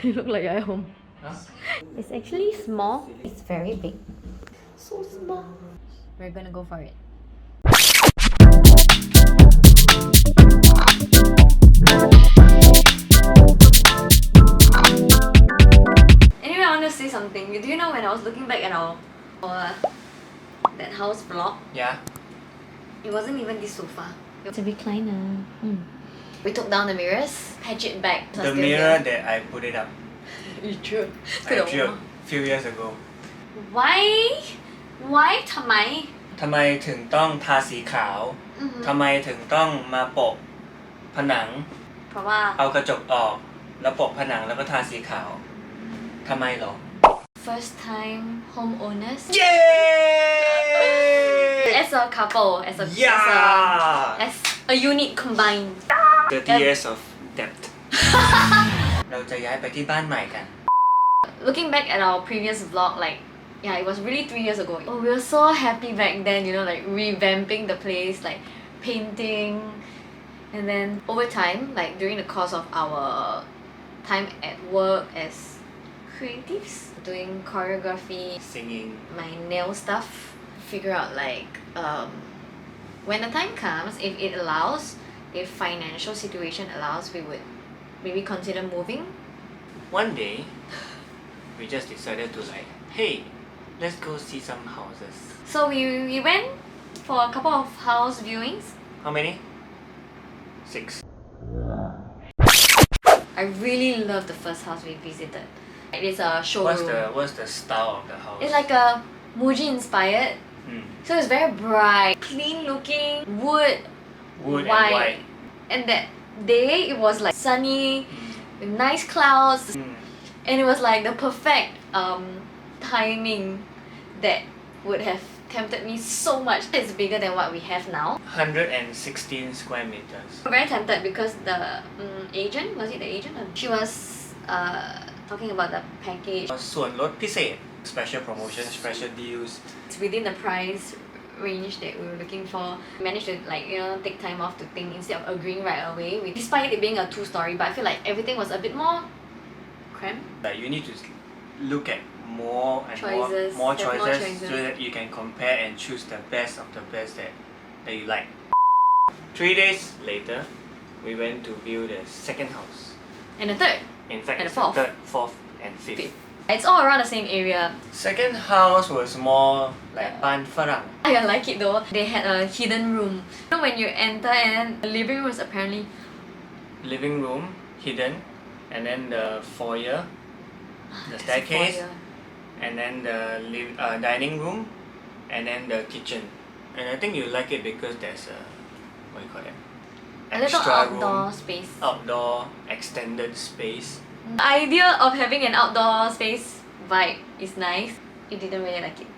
You look like you're at home. Huh? It's actually small. It's very big. So small. We're gonna go for it. Anyway, I want to say something. Do you know when I was looking back at our that house vlog? Yeah. It wasn't even this sofa. It's a recliner. We took down the mirrors, patch it back. The mirror that I put it up. You drew. I drew a few years ago. Why? Why ทำไม ทำไมถึงต้องทาสีขาว ทำไมถึงต้องมาโปะผนัง เพราะว่า เอากระจกออกแล้วโปะผนังแล้วก็ทาสีขาวทำไมหรอ first time homeowners Yay! as a couple as a unit combined 30 years of debt เราจะย้ายไปที่บ้านใหม่กัน looking back at our previous vlog like yeah it was really 3 years ago we were so happy back then you know like revamping the place like painting and then over time like during the course of our time at work as creatives doing choreography singing my nail stuff figure out like when the time comes if it allows if financial situation allows we would maybe consider moving one day we just decided to like hey let's go see some houses so we went for a couple of house viewings how many 6 I really love the first house we visited it is a showroom what's the style of the house it's like a Muji inspired so it's very bright clean looking wood and white and that day it was like sunny with nice clouds and it was like the perfect timing that would have tempted me so much. It's bigger than what we have now. 116 square meters. I'm very tempted because the agent, was it the agent? She was talking about the package. ส่วนลดพิเศษ special promotions, special deals. It's within the price range that we were looking for. We managed to like take time off to think instead of agreeing right away. Despite it being a 2-story, but I feel like everything was a bit more cramped. Like you need to look at more and choices. more choices so that you can compare and choose the best of the best that you like. 3 days later, we went to view the second house. And the third. In fact, and it's the fourth. Third, fourth, and fifth. It's all around the same area. Second house was more like บ้านฝรั่ง I like it though. They had a hidden room. You know when you enter and the living room was apparently living room hidden, and then the foyer, the staircase, and then the dining room, and then the kitchen. And I think you like it because there's a what do you call it? A little outdoor space. Outdoor extended space. The idea of having an outdoor space vibe is nice. You didn't really like it.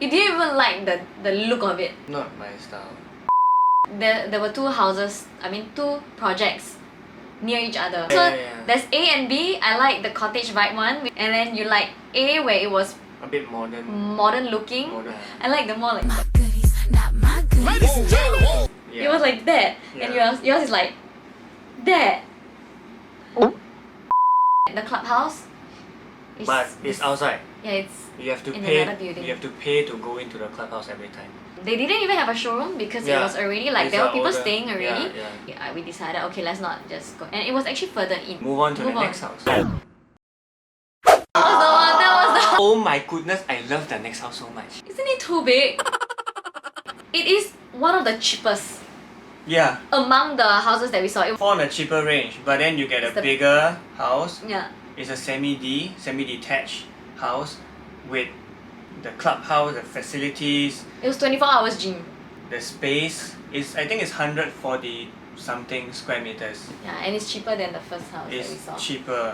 You didn't even like the look of it. Not my style. There were 2 houses, I mean 2 projects near each other. So there's A and B. I like the cottage vibe one, and then you like A where it was a bit modern looking. I like the more like yeah. It was like that, and yours is like that. The clubhouse. But it's outside. Yeah, it's you have to in pay. another building. You have to pay to go into the clubhouse every time. They didn't even have a showroom because it was already like there were people staying already. Yeah. We decided okay, let's not just go, and it was actually further in. Move on to the next house. That was the. Oh my goodness, I love the next house so much. Isn't it too big? It is one of the cheapest Yeah. among the houses that we saw. For on a cheaper range, but then you get a bigger house. Yeah. It's a semi-detached house with the clubhouse, the facilities. It was 24 hours gym. The space is, I think it's 140 something square meters. Yeah, and it's cheaper than the first house that It's we saw. cheaper.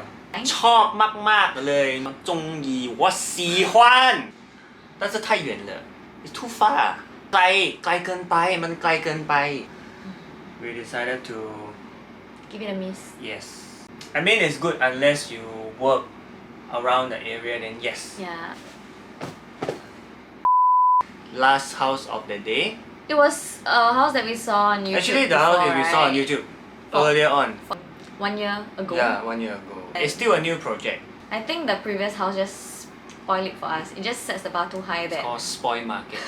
ชอบมากๆเลย中意我喜欢但是太远了 It's too far ไกลเกินไปมันไกลเกินไป We decided to Give it a miss. Yes I mean it's good unless you work around the area then yes Yeah. Last house of the day It was a house that we saw on YouTube. Actually the house that we saw on YouTube earlier on 1 year ago. Yeah 1 year ago It's still a new project. I think the previous house just spoiled it for us. It just sets the bar too high It's that called Spoil Market.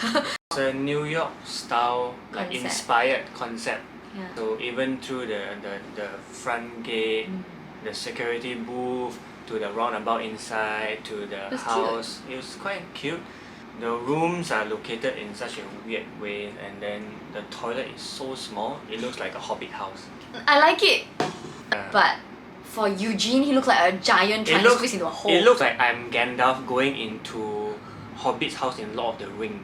It's a New York style, like Concept. inspired concept. yeah. So even through the front gate, the security booth, to the roundabout inside, to the It was house, it was quite cute. The rooms are located in such a weird way, and then the toilet is so small, it looks like a hobbit house. I like it. But for Eugene, he looks like a giant trying to squeeze into a hole. It looks like I'm Gandalf going into Hobbit's house in Lord of the Ring.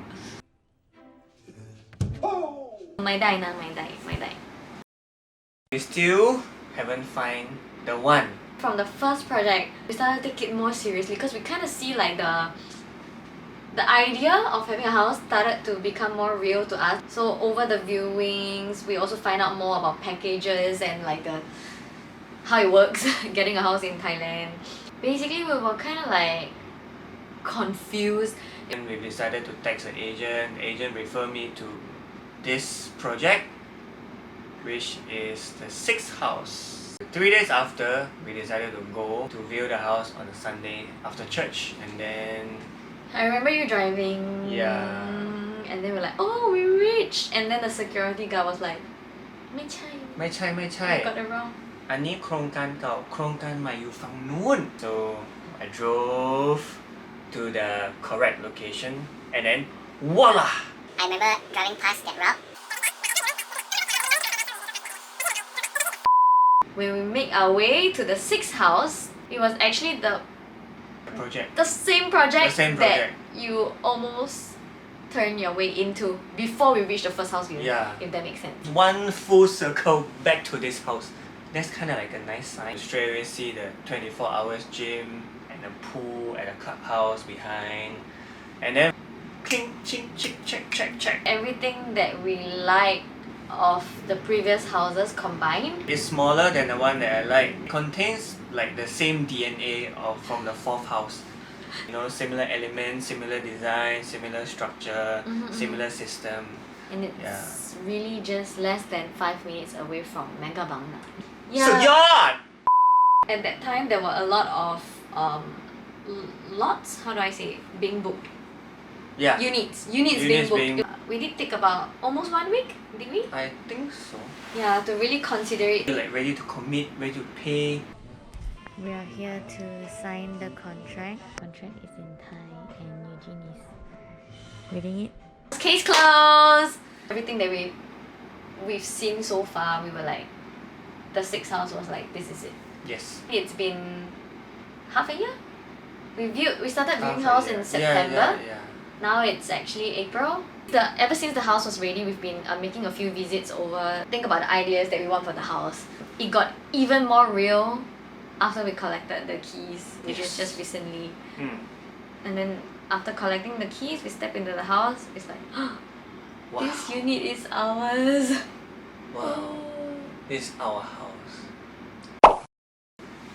ไม่ได้นะ We still haven't find the one. From the first project, we started to take it more seriously because we kind of see like the idea of having a house started to become more real to us. So over the viewings, we also find out more about packages and like how it works getting a house in Thailand. Basically, we were kind of like confused. And we decided to text the agent. The agent referred me to this project, which is the sixth house. 3 days after, we decided to go to view the house on a Sunday after church, and then I remember you driving. Yeah. And then we're like, oh, we reached. And then the security guard was like, ไม่ใช่ ไม่ใช่ I got it wrong. อันนี้โครงการเก่าโครงการใหม่อยู่ฝั่งนู้น So I drove to the correct location, and then voila! I remember driving past that route. When we make our way to the sixth house, it was actually the Project. same project, The same project. that you almost turn your way into before we reach the first house view. Yeah. If that makes sense. One full circle back to this house. That's kind of like a nice sign. You straight away see the 24 hours gym and a pool at a clubhouse behind. And then clink, chink, chick, check. Everything that we like of the previous houses combined. It's smaller than the one that I like. It contains like the same DNA from the fourth house. You know, similar elements, similar design, similar structure, similar system. And it's really just less than 5 minutes away from Mega Bangna. So yacht! At that time, there were a lot of lots, how do I say it, being booked. Yeah. Units Units being booked. being- We did take about almost 1 week, did we? I think so. Yeah, to really consider it. You're like ready to commit, ready to pay. We are here to sign the contract. Contract is in Thai and Eugene is reading it. Case closed! Everything that we've seen so far, we were like, the sixth house was like, this is it. Yes. It's been half a year. We started viewing Half a house year. in September. Yeah. Now it's actually April. Ever since the house was ready, we've been making a few visits over. Think about the ideas that we want for the house. It got even more real after we collected the keys, which is Yes. just recently. Mm. And then after collecting the keys, we step into the house. It's like, Wow. this unit is ours. Wow. This is our house.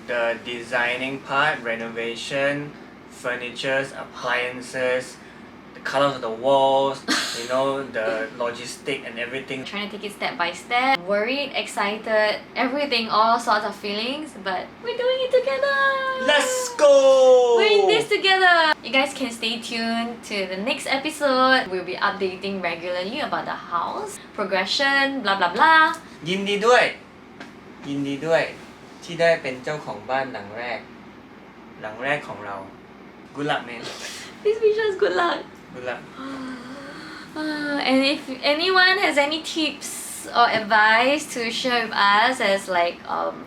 The designing part, renovation, furnitures, appliances, the colors of the walls, you know, the logistic and everything. Trying to take it step by step. Worried, excited, everything, all sorts of feelings, but we're doing it together. Let's go! We're in this together. You guys can stay tuned to the next episode. We'll be updating regularly about the house, progression, blah blah blah. ยินดีด้วยที่ได้เป็นเจ้าของบ้านหลังแรกของเรา Good luck man. Please wish us good luck. Good luck. And if anyone has any tips or advice to share with us as like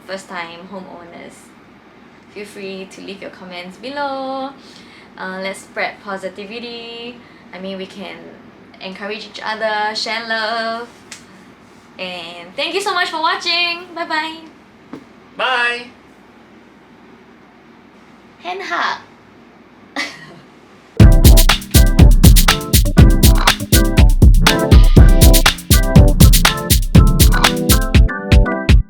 first time homeowners, feel free to leave your comments below. Let's spread positivity. I mean, we can encourage each other, share love. And thank you so much for watching. Bye bye. Bye! Hand hug.